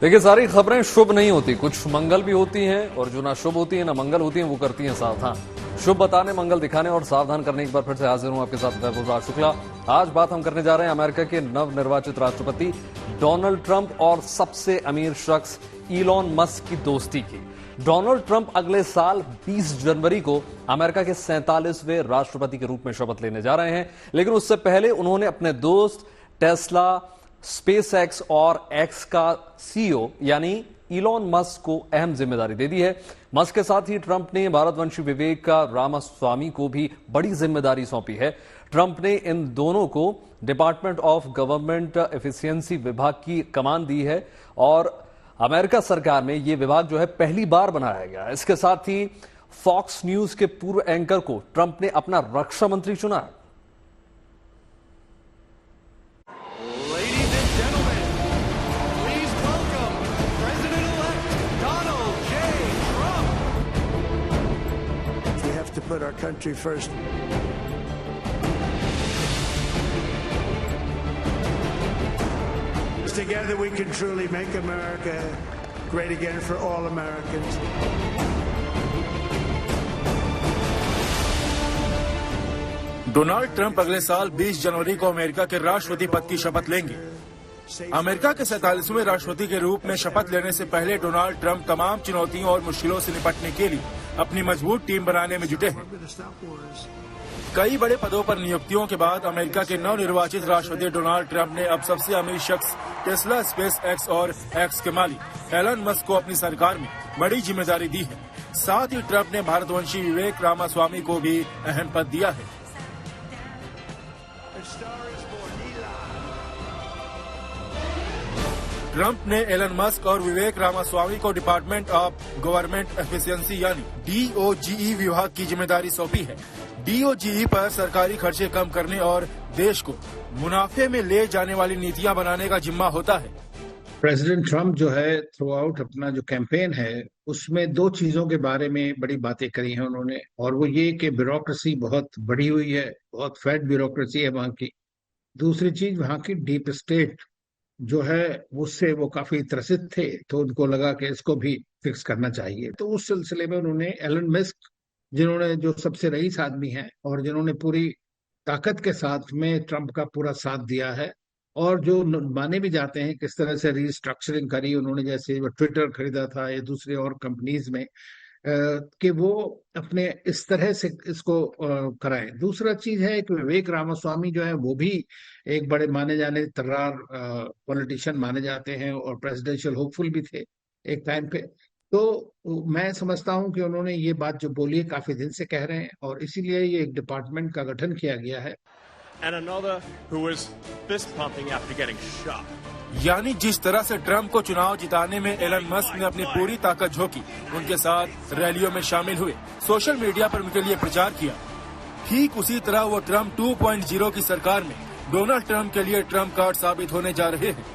देखिए, सारी खबरें शुभ नहीं होती, कुछ मंगल भी होती हैं और जो ना शुभ होती है ना मंगल होती हैं वो करती हैं सावधान। शुभ बताने, मंगल दिखाने और सावधान करने एक बार फिर से हाजिर हूं आपके साथ वैभव राज शुक्ला। आज बात हम करने जा रहे हैं अमेरिका के नवनिर्वाचित राष्ट्रपति डोनाल्ड ट्रंप और सबसे अमीर शख्स इलॉन मस्क की दोस्ती की। डोनाल्ड ट्रंप अगले साल 20 जनवरी को अमेरिका के 47वें राष्ट्रपति के रूप में शपथ लेने जा रहे हैं, लेकिन उससे पहले उन्होंने अपने दोस्त टेस्ला, स्पेसएक्स और एक्स का सीईओ यानी इलॉन मस्क को अहम जिम्मेदारी दे दी है। मस्क के साथ ही ट्रंप ने भारतवंशी विवेक रामास्वामी को भी बड़ी जिम्मेदारी सौंपी है। ट्रंप ने इन दोनों को डिपार्टमेंट ऑफ गवर्नमेंट एफिशिएंसी विभाग की कमान दी है और अमेरिका सरकार में यह विभाग जो है पहली बार बनाया गया है। इसके साथ ही फॉक्स न्यूज के पूर्व एंकर को ट्रंप ने अपना रक्षा मंत्री चुना है। To put our country first. Together we can truly make America great again for all Americans. Donald Trump अगले साल 20 जनवरी को अमेरिका के राष्ट्रपति पद की शपथ लेंगे। अमेरिका के 47वें राष्ट्रपति के रूप में शपथ लेने से पहले डोनाल्ड ट्रंप तमाम चुनौतियों और मुश्किलों से निपटने के लिए अपनी मजबूत टीम बनाने में जुटे हैं। कई बड़े पदों पर नियुक्तियों के बाद अमेरिका के नवनिर्वाचित राष्ट्रपति डोनाल्ड ट्रंप ने अब सबसे अमीर शख्स टेस्ला, स्पेस एक्स और एक्स के मालिक एलन मस्क को अपनी सरकार में बड़ी जिम्मेदारी दी है। साथ ही ट्रंप ने भारतवंशी विवेक रामास्वामी को भी अहम पद दिया है। ट्रंप ने एलन मस्क और विवेक रामास्वामी को डिपार्टमेंट ऑफ गवर्नमेंट एफिशिएंसी यानी DOGE विभाग की जिम्मेदारी सौंपी है। DOGE पर सरकारी खर्चे कम करने और देश को मुनाफे में ले जाने वाली नीतियां बनाने का जिम्मा होता है। प्रेसिडेंट ट्रंप जो है थ्रू आउट अपना जो कैंपेन है उसमें दो चीजों के बारे में बड़ी बातें करी हैं उन्होंने, और वो ये कि ब्यूरोक्रेसी बहुत बढ़ी हुई है, बहुत फैट ब्यूरोक्रेसी है वहाँ की। दूसरी चीज, वहाँ की डीप स्टेट जो है उससे वो काफी त्रसित थे, तो उनको लगा कि इसको भी फिक्स करना चाहिए। तो उस सिलसिले में उन्होंने एलन मस्क, जिन्होंने जो सबसे रईस आदमी हैं और जिन्होंने पूरी ताकत के साथ में ट्रंप का पूरा साथ दिया है और जो माने भी जाते हैं किस तरह से रिस्ट्रक्चरिंग करी उन्होंने, जैसे वो ट्विटर खरीदा था या दूसरे और कंपनीज में, कि वो अपने इस तरह से इसको कराएं। दूसरा चीज है कि विवेक रामास्वामी जो है वो भी एक बड़े माने जाने तर्रार पॉलिटिशियन माने जाते हैं और प्रेसिडेंशियल होपफुल भी थे एक टाइम पे। तो मैं समझता हूं कि उन्होंने ये बात जो बोली है काफी दिन से कह रहे हैं और इसीलिए ये एक डिपार्टमेंट का गठन किया गया है। And another who was fist pumping after getting shot. यानी जिस तरह से ट्रंप को चुनाव जिताने में एलन मस्क ने अपनी पूरी ताकत झोंकी, उनके साथ रैलियों में शामिल हुए, सोशल मीडिया पर उनके लिए प्रचार किया, ठीक उसी तरह वो ट्रंप 2.0 की सरकार में डोनाल्ड ट्रंप के लिए ट्रंप कार्ड साबित होने जा रहे हैं।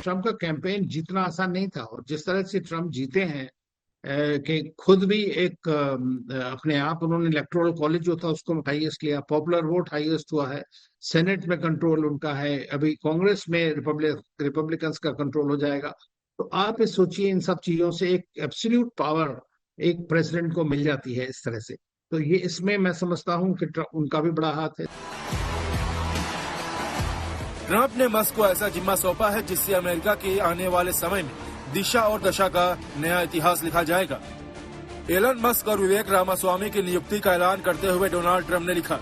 ट्रंप का कैंपेन जीतना आसान नहीं था और जिस तरह से ट्रंप जीते हैं कि खुद भी एक अपने आप उन्होंने इलेक्टोरल कॉलेज जो था उसको हाईएस्ट लिया, पॉपुलर वोट हाईएस्ट हुआ है, सेनेट में कंट्रोल उनका है, अभी कांग्रेस में रिपब्लिकन्स का कंट्रोल हो जाएगा। तो आप इस सोचिए, इन सब चीजों से एक एब्सोल्यूट पावर एक प्रेसिडेंट को मिल जाती है इस तरह से। तो ये इसमें मैं समझता हूँ कि उनका भी बड़ा हाथ है। ट्रंप ने मस्क को ऐसा जिम्मा सौंपा है जिससे अमेरिका के आने वाले समय में दिशा और दशा का नया इतिहास लिखा जाएगा। एलन मस्क और विवेक रामास्वामी की नियुक्ति का ऐलान करते हुए डोनाल्ड ट्रंप ने लिखा,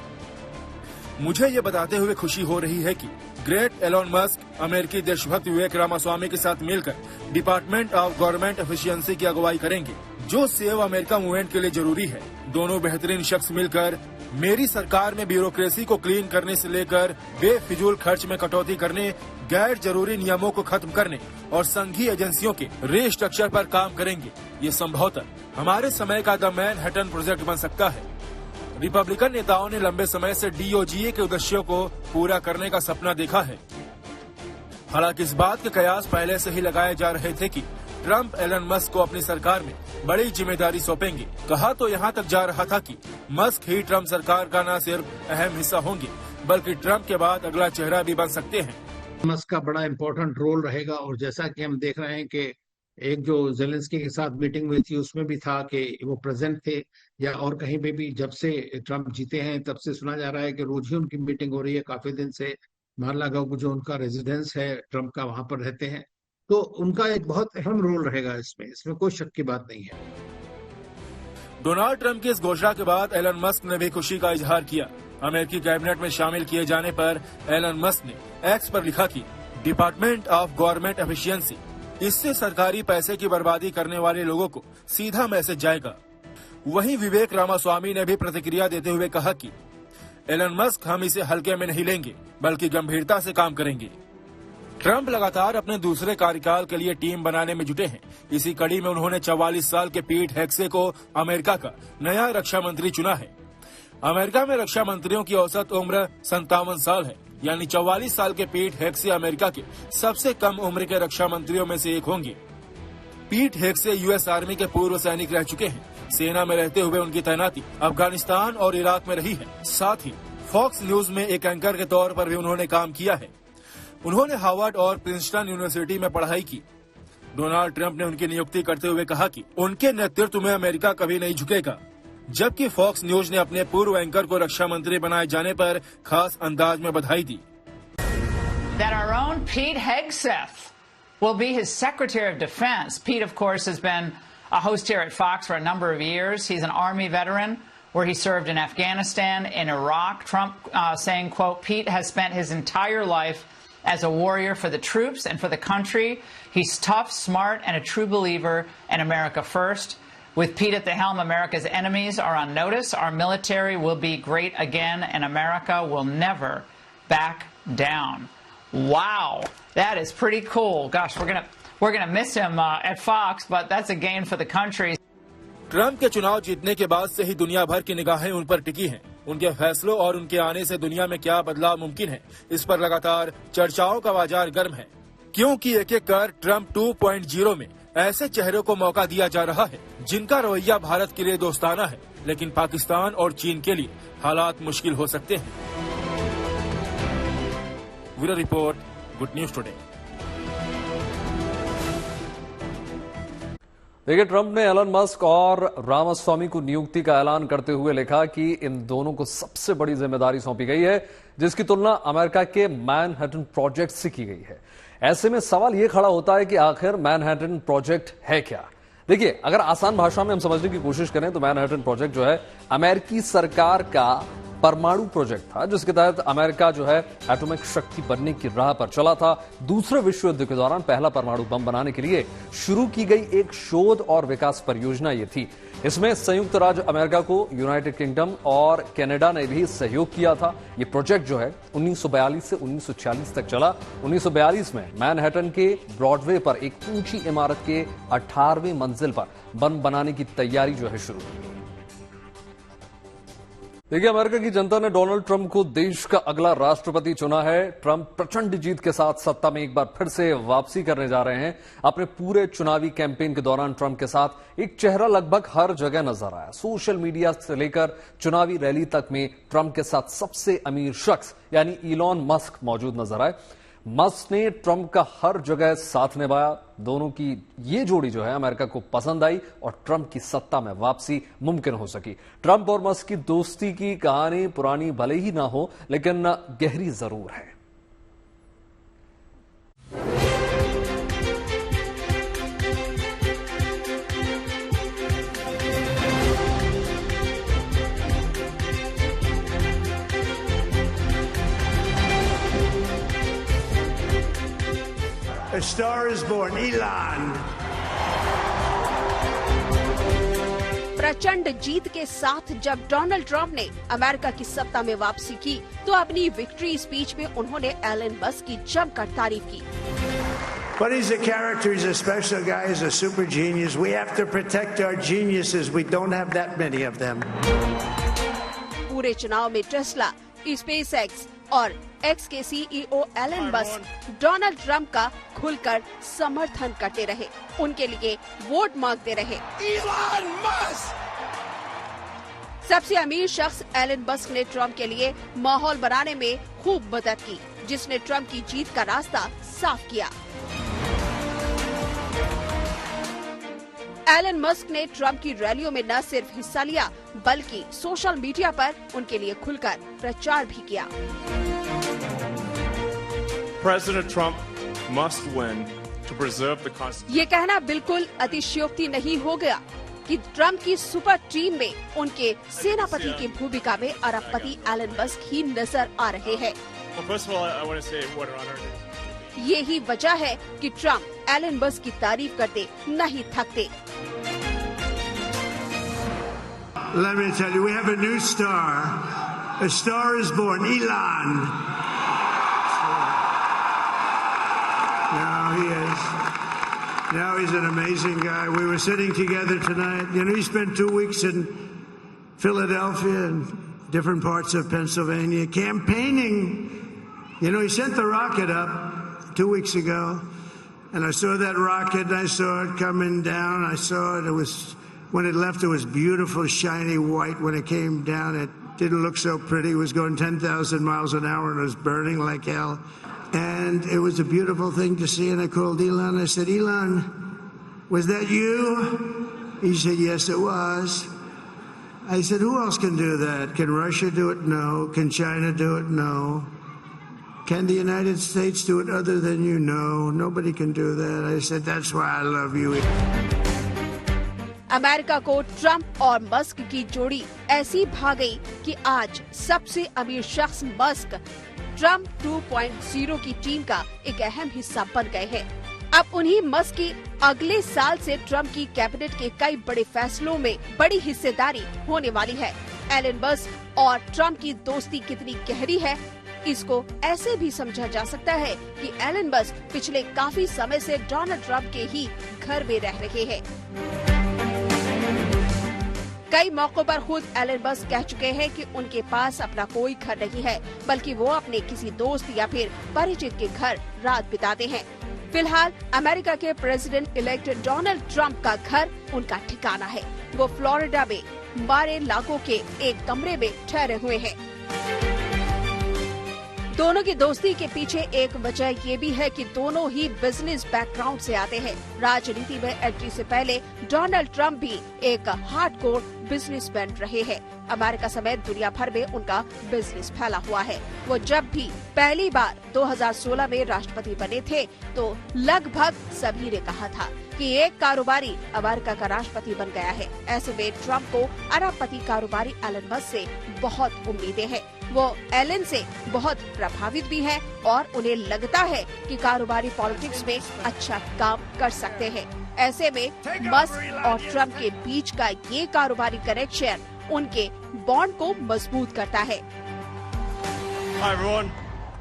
मुझे ये बताते हुए खुशी हो रही है कि ग्रेट एलन मस्क अमेरिकी देशभक्त विवेक रामास्वामी के साथ मिलकर डिपार्टमेंट ऑफ गवर्नमेंट एफिशिएंसी की अगुवाई करेंगे, जो सेव अमेरिका मूवमेंट के लिए जरूरी है। दोनों बेहतरीन शख्स मिलकर मेरी सरकार में ब्यूरोक्रेसी को क्लीन करने से लेकर बेफिजूल खर्च में कटौती करने, गैर जरूरी नियमों को खत्म करने और संघीय एजेंसियों के रीस्ट्रक्चर पर काम करेंगे। ये संभवतः हमारे समय का द मैनहट्टन प्रोजेक्ट बन सकता है। रिपब्लिकन नेताओं ने लंबे समय से DOGE के उद्देश्यों को पूरा करने का सपना देखा है। हालांकि इस बात के कयास पहले से ही लगाए जा रहे थे कि ट्रंप एलन मस्क को अपनी सरकार में बड़ी जिम्मेदारी सौंपेंगे। कहा तो यहाँ तक जा रहा था कि मस्क ही ट्रंप सरकार का न सिर्फ अहम हिस्सा होंगे बल्कि ट्रंप के बाद अगला चेहरा भी बन सकते हैं। मस्क का बड़ा इंपॉर्टेंट रोल रहेगा। और जैसा कि हम देख रहे हैं कि एक जो जेलेंस्की के साथ मीटिंग हुई थी उसमें भी था कि वो प्रेजेंट थे, या और कहीं पे भी जब से ट्रम्प जीते हैं तब से सुना जा रहा है कि रोज ही उनकी मीटिंग हो रही है काफी दिन से। मार-ला-गो जो उनका रेजिडेंस है ट्रम्प का, वहां पर रहते हैं, तो उनका एक बहुत अहम रोल रहेगा इसमें कोई शक की बात नहीं है। डोनाल्ड ट्रंप की इस घोषणा के बाद एलन मस्क ने भी खुशी का इजहार किया। अमेरिकी कैबिनेट में शामिल किए जाने पर एलन मस्क ने एक्स पर लिखा कि डिपार्टमेंट ऑफ गवर्नमेंट एफिशिएंसी, इससे सरकारी पैसे की बर्बादी करने वाले लोगों को सीधा मैसेज जाएगा। वहीं विवेक रामास्वामी ने भी प्रतिक्रिया देते हुए कहा कि एलन मस्क, हम इसे हल्के में नहीं लेंगे बल्कि गंभीरता से काम करेंगे। ट्रंप लगातार अपने दूसरे कार्यकाल के लिए टीम बनाने में जुटे हैं। इसी कड़ी में उन्होंने 44 साल के पीट हेग्से को अमेरिका का नया रक्षा मंत्री चुना है। अमेरिका में रक्षा मंत्रियों की औसत उम्र 57 साल है, यानी 44 साल के पीट हेग्से अमेरिका के सबसे कम उम्र के रक्षा मंत्रियों में से एक होंगे। पीट हेग्से यूएस आर्मी के पूर्व सैनिक रह चुके हैं। सेना में रहते हुए उनकी तैनाती अफगानिस्तान और इराक में रही है। साथ ही फॉक्स न्यूज में एक एंकर के तौर पर भी उन्होंने काम किया है। उन्होंने हार्वर्ड और प्रिंसटन यूनिवर्सिटी में पढ़ाई की। डोनाल्ड ट्रंप ने उनकी नियुक्ति करते हुए कहा कि उनके नेतृत्व में अमेरिका कभी नहीं झुकेगा, जबकि फॉक्स न्यूज ने अपने पूर्व एंकर को रक्षा मंत्री बनाए जाने पर खास अंदाज में बधाई दी। That our own Pete Hegseth will be his Secretary of Defense. Pete, of course, has been a host here at Fox for a number of years. He's an Army veteran where he served in Afghanistan, in Iraq. Trump saying, quote, Pete has spent his entire life as a warrior for the troops and for the country. He's tough, smart, and a true believer in America first. With Pete at the helm, America's enemies are on notice. Our military will be great again, and America will never back down. Wow, that is pretty cool. Gosh, we're gonna miss him at Fox, but that's a gain for the country. Trump के चुनाव जीतने के बाद से ही दुनिया भर की निगाहें उन पर टिकी हैं। उनके फैसलों और उनके आने से दुनिया में क्या बदलाव मुमकिन है, इस पर लगातार चर्चाओं का बाजार गर्म है, क्योंकि एक एक कर ट्रंप 2.0 में ऐसे चेहरों को मौका दिया जा रहा है जिनका रवैया भारत के लिए दोस्ताना है, लेकिन पाकिस्तान और चीन के लिए हालात मुश्किल हो सकते हैं। Bureau report, good news today. देखिए, ट्रंप ने एलन मस्क और रामास्वामी को नियुक्ति का ऐलान करते हुए लिखा कि इन दोनों को सबसे बड़ी जिम्मेदारी सौंपी गई है, जिसकी तुलना अमेरिका के मैनहट्टन प्रोजेक्ट से की गई है। ऐसे में सवाल यह खड़ा होता है कि आखिर मैनहट्टन प्रोजेक्ट है क्या। देखिए, अगर आसान भाषा में हम समझने की कोशिश करें तो मैनहट्टन प्रोजेक्ट जो है अमेरिकी सरकार का परमाणु प्रोजेक्ट था, जिसके तहत अमेरिका जो है एटॉमिक शक्ति बनने की राह पर चला था। दूसरे विश्व युद्ध के दौरान पहला परमाणु बम बनाने के लिए शुरू की गई एक शोध और विकास परियोजना ये थी। इसमें संयुक्त राज्य अमेरिका को यूनाइटेड किंगडम और कनाडा ने भी सहयोग किया था। ये प्रोजेक्ट जो है 1942 से 1946 तक चला। 1942 में मैनहट्टन के ब्रॉडवे पर एक ऊंची इमारत के 18वें मंजिल पर बम बनाने की तैयारी जो है शुरू की। देखिए, अमेरिका की जनता ने डोनाल्ड ट्रंप को देश का अगला राष्ट्रपति चुना है। ट्रंप प्रचंड जीत के साथ सत्ता में एक बार फिर से वापसी करने जा रहे हैं। अपने पूरे चुनावी कैंपेन के दौरान ट्रंप के साथ एक चेहरा लगभग हर जगह नजर आया। सोशल मीडिया से लेकर चुनावी रैली तक में ट्रंप के साथ सबसे अमीर शख्स यानी इलॉन मस्क मौजूद नजर आए। मस्क ने ट्रंप का हर जगह साथ निभाया। दोनों की ये जोड़ी जो है अमेरिका को पसंद आई और ट्रंप की सत्ता में वापसी मुमकिन हो सकी। ट्रंप और मस्क की दोस्ती की कहानी पुरानी भले ही ना हो, लेकिन गहरी जरूर है। A star is born, Elon. प्रचंड जीत के साथ जब डोनाल्ड ट्रंप ने अमेरिका की सत्ता में वापसी की तो अपनी विक्ट्री स्पीच में उन्होंने एलन मस्क की जमकर तारीफ की। But he's a character, he's a special guy, he's a super genius. We have to protect our geniuses. We don't have that many of them. पूरे चुनाव में टेस्ला, स्पेसएक्स और एक्स के CEO Elon Musk Donald Trump का खुलकर समर्थन करते रहे, उनके लिए वोट मांगते रहे। Elon Musk! सबसे अमीर शख्स एलन मस्क ने ट्रंप के लिए माहौल बनाने में खूब मदद की। जिसने ट्रंप की जीत का रास्ता साफ किया। एलन मस्क ने ट्रंप की रैलियों में न सिर्फ हिस्सा लिया बल्कि सोशल मीडिया पर उनके लिए खुलकर प्रचार भी किया। President Trump must win to preserve the Constitution. ये कहना बिल्कुल अतिशयोक्ति नहीं हो गया कि ट्रंप की सुपर टीम में उनके सेनापति की भूमिका में अरबपति एलन मस्क ही नजर आ रहे हैं। Well, first of all, I want to say what an honor it is. यही वजह है कि ट्रंप एलन मस्क की तारीफ करते नहीं थकते। Let me tell you, we have a new star. A star is born, Elon. Now he is. Now he's an amazing guy. We were sitting together tonight. You know, he spent 2 weeks in Philadelphia and different parts of Pennsylvania campaigning. You know, he sent the rocket up 2 weeks ago, and I saw that rocket, and I saw it coming down. I saw it. It was, when it left, it was beautiful, shiny white. When it came down, it didn't look so pretty. It was going 10,000 miles an hour, and it was burning like hell. And it was a beautiful thing to see, and I called Elon. I said, Elon, was that you? He said, yes, it was. I said, who else can do that? Can Russia do it? No. Can China do it? No. Can the United States do it other than you? No. Nobody can do that. I said, that's why I love you. America को Trump और Musk की जोड़ी ऐसी भा गई कि आज सबसे अमीर शख्स मस्क ट्रंप 2.0 की टीम का एक अहम हिस्सा बन गए हैं। अब उन्हीं मस्क की अगले साल से ट्रंप की कैबिनेट के कई बड़े फैसलों में बड़ी हिस्सेदारी होने वाली है। एलन मस्क और ट्रंप की दोस्ती कितनी गहरी है, इसको ऐसे भी समझा जा सकता है कि एलन मस्क पिछले काफी समय से डोनाल्ड ट्रंप के ही घर में रह रहे हैं। कई मौकों पर खुद एलन मस्क कह चुके हैं कि उनके पास अपना कोई घर नहीं है, बल्कि वो अपने किसी दोस्त या फिर परिचित के घर रात बिताते हैं। फिलहाल अमेरिका के प्रेसिडेंट इलेक्ट डोनाल्ड ट्रंप का घर उनका ठिकाना है। वो फ्लोरिडा में मार-ए-लागो के एक कमरे में ठहरे हुए हैं। दोनों की दोस्ती के पीछे एक वजह ये भी है कि दोनों ही बिजनेस बैकग्राउंड से आते हैं। राजनीति में एंट्री से पहले डोनाल्ड ट्रंप भी एक हार्डकोर बिजनेसमैन रहे हैं। अमेरिका समेत दुनिया भर में उनका बिजनेस फैला हुआ है। वो जब भी पहली बार 2016 में राष्ट्रपति बने थे तो लगभग सभी ने कहा था कि एक कारोबारी अमेरिका का राष्ट्रपति बन गया है। ऐसे में ट्रंप को अरबपति कारोबारी एलन मस्क से बहुत उम्मीदें हैं। वो एलन से बहुत प्रभावित भी हैं और उन्हें लगता है कि कारोबारी पॉलिटिक्स में अच्छा काम कर सकते हैं। ऐसे में मस्क और ट्रंप के बीच का ये कारोबारी कनेक्शन उनके बॉन्ड को मजबूत करता है। Hi, everyone.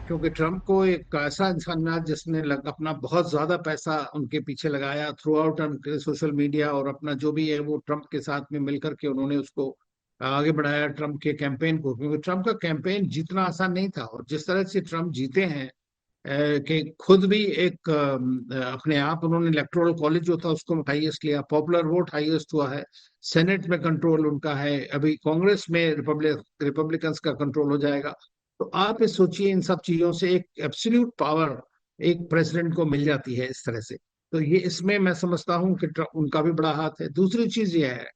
क्योंकि ट्रंप को एक ऐसा इंसान मिला जिसने अपना बहुत ज्यादा पैसा उनके पीछे लगाया थ्रू आउट सोशल मीडिया, और अपना जो भी है वो ट्रंप के साथ में मिलकर के उन्होंने उसको आगे बढ़ाया ट्रंप के कैंपेन को। क्योंकि ट्रंप का कैंपेन जीतना आसान नहीं था, और जिस तरह से ट्रंप जीते हैं कि खुद भी एक अपने आप उन्होंने इलेक्टोरल कॉलेज जो था उसको हाईएस्ट लिया, पॉपुलर वोट हाईएस्ट हुआ है, सेनेट में कंट्रोल उनका है, अभी कांग्रेस में रिपब्लिकन्स का कंट्रोल हो जाएगा। तो आप ये सोचिए, इन सब चीजों से एक एब्सोल्यूट पावर एक प्रेसिडेंट को मिल जाती है इस तरह से। तो ये इसमें मैं समझता हूँ कि उनका भी बड़ा हाथ है। दूसरी चीज ये है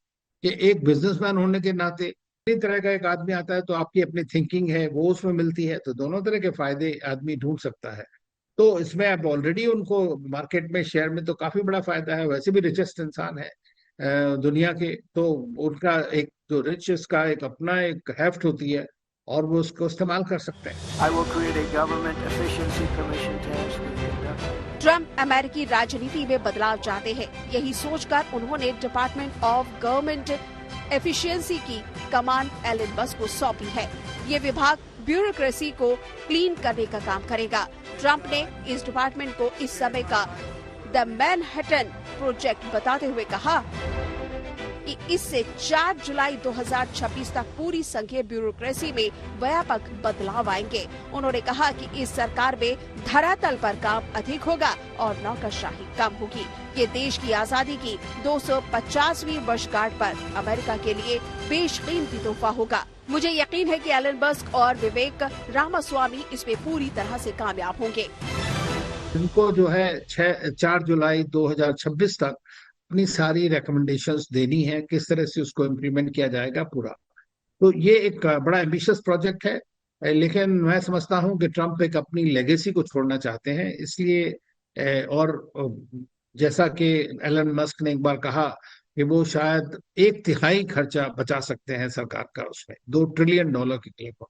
कि एक बिजनेसमैन होने के नाते इस तरह का एक आदमी आता है तो आपकी अपनी थिंकिंग है वो उसमें मिलती है, तो दोनों तरह के फायदे आदमी ढूंढ सकता है। तो इसमें अब ऑलरेडी उनको मार्केट में शेयर में तो काफी बड़ा फायदा है, वैसे भी रिचेस्ट इंसान है दुनिया के, तो उनका एक जो रिचेस का एक अपना एक हेफ्ट होती है और वो उसको इस्तेमाल कर सकते हैं। ट्रंप अमेरिकी राजनीति में बदलाव चाहते हैं। यही सोचकर उन्होंने डिपार्टमेंट ऑफ गवर्नमेंट एफिशिएंसी की कमान एलन मस्क को सौंपी है। ये विभाग ब्यूरोक्रेसी को क्लीन करने का काम करेगा। ट्रंप ने इस डिपार्टमेंट को इस समय का द मैनहट्टन प्रोजेक्ट बताते हुए कहा कि इससे 4 जुलाई 2026 तक पूरी संघीय ब्यूरोक्रेसी में व्यापक बदलाव आएंगे। उन्होंने कहा कि इस सरकार में धरातल पर काम अधिक होगा और नौकरशाही कम होगी। ये देश की आजादी की 250वीं वर्षगांठ पर अमेरिका के लिए बेशकीमती तोहफा होगा। मुझे यकीन है कि एलन मस्क और विवेक रामास्वामी इसमें पूरी तरह से कामयाब होंगे। इनको जो है 4 जुलाई 2026 तक अपनी सारी रिकमेंडेशंस देनी है, किस तरह से उसको इम्प्लीमेंट किया जाएगा पूरा। तो ये एक बड़ा एम्बिशियस प्रोजेक्ट है, लेकिन मैं समझता हूं कि ट्रंप एक अपनी लेगेसी को छोड़ना चाहते हैं, इसलिए और जैसा कि एलन मस्क ने एक बार कहा कि वो शायद 1/3 खर्चा बचा सकते हैं सरकार का उसमें $2 ट्रिलियन के क्लिप।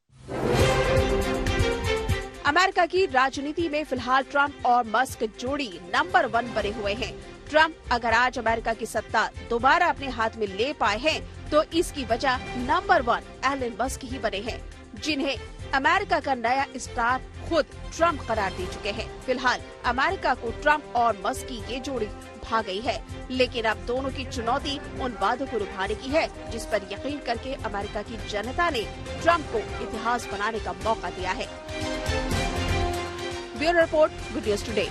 अमेरिका की राजनीति में फिलहाल ट्रंप और मस्क जोड़ी नंबर 1 बने हुए हैं। ट्रंप अगर आज अमेरिका की सत्ता दोबारा अपने हाथ में ले पाए हैं तो इसकी वजह नंबर 1 एलन मस्क ही बने हैं, जिन्हें अमेरिका का नया स्टार खुद ट्रंप करार दे चुके हैं। फिलहाल अमेरिका को ट्रंप और मस्क की ये जोड़ी भा गई है, लेकिन अब दोनों की चुनौती उन वादों को निभाने की है जिस पर यकीन करके अमेरिका की जनता ने ट्रंप को इतिहास बनाने का मौका दिया है। Bureau report, good news today.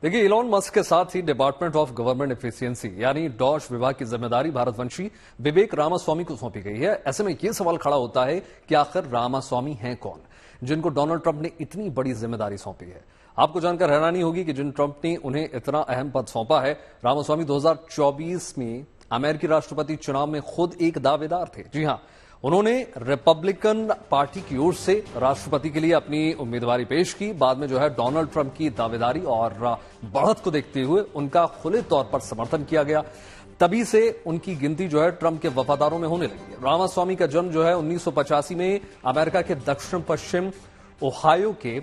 देखिए, इलॉन मस्क के साथ ही डिपार्टमेंट ऑफ गवर्नमेंट एफिशिएंसी यानी डॉश विभाग की जिम्मेदारी भारतवंशी विवेक रामास्वामी को सौंपी गई है। ऐसे में यह सवाल खड़ा होता है कि आखिर रामास्वामी हैं कौन, जिनको डोनाल्ड ट्रंप ने इतनी बड़ी जिम्मेदारी सौंपी है। आपको जानकर हैरानी होगी कि जिन ट्रंप ने उन्हें इतना अहम पद सौंपा है, रामास्वामी 2024 में अमेरिकी राष्ट्रपति चुनाव में खुद एक दावेदार थे। जी हां, उन्होंने रिपब्लिकन पार्टी की ओर से राष्ट्रपति के लिए अपनी उम्मीदवारी पेश की। बाद में जो है डोनाल्ड ट्रंप की दावेदारी और बढ़त को देखते हुए उनका खुले तौर पर समर्थन किया गया। तभी से उनकी गिनती जो है ट्रंप के वफादारों में होने लगी। रामास्वामी का जन्म जो है 1985 में अमेरिका के दक्षिण पश्चिम ओहायो के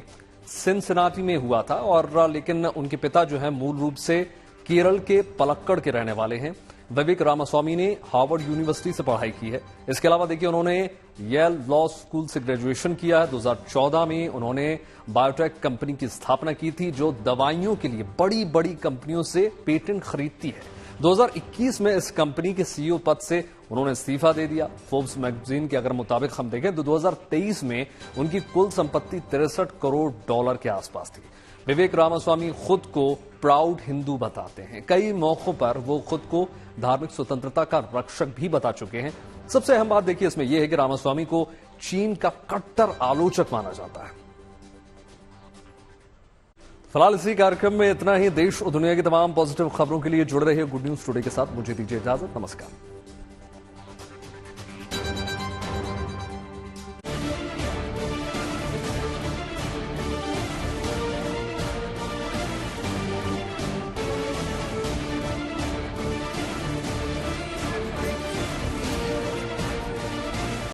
सिनसिनाटी में हुआ था, और लेकिन उनके पिता जो है मूल रूप से केरल के पलक्कड़ के रहने वाले हैं। विवेक रामास्वामी ने हार्वर्ड यूनिवर्सिटी से पढ़ाई की है। इसके अलावा देखिए, उन्होंने येल लॉ स्कूल से ग्रेजुएशन किया है। 2014 में उन्होंने बायोटेक कंपनी की स्थापना की थी, जो दवाइयों के लिए बड़ी बड़ी कंपनियों से पेटेंट खरीदती है। 2021 में इस कंपनी के सीईओ पद से उन्होंने इस्तीफा दे दिया। फोर्ब्स मैगजीन के अगर मुताबिक हम देखें तो 2023 में उनकी कुल संपत्ति $63 करोड़ के आसपास थी। विवेक रामास्वामी खुद को प्राउड हिंदू बताते हैं। कई मौकों पर वो खुद को धार्मिक स्वतंत्रता का रक्षक भी बता चुके हैं। सबसे अहम बात देखिए इसमें यह है कि रामास्वामी को चीन का कट्टर आलोचक माना जाता है। फिलहाल इसी कार्यक्रम में इतना ही। देश और दुनिया की तमाम पॉजिटिव खबरों के लिए जुड़े रहिए गुड न्यूज टुडे के साथ। मुझे दीजिए इजाजत। नमस्कार।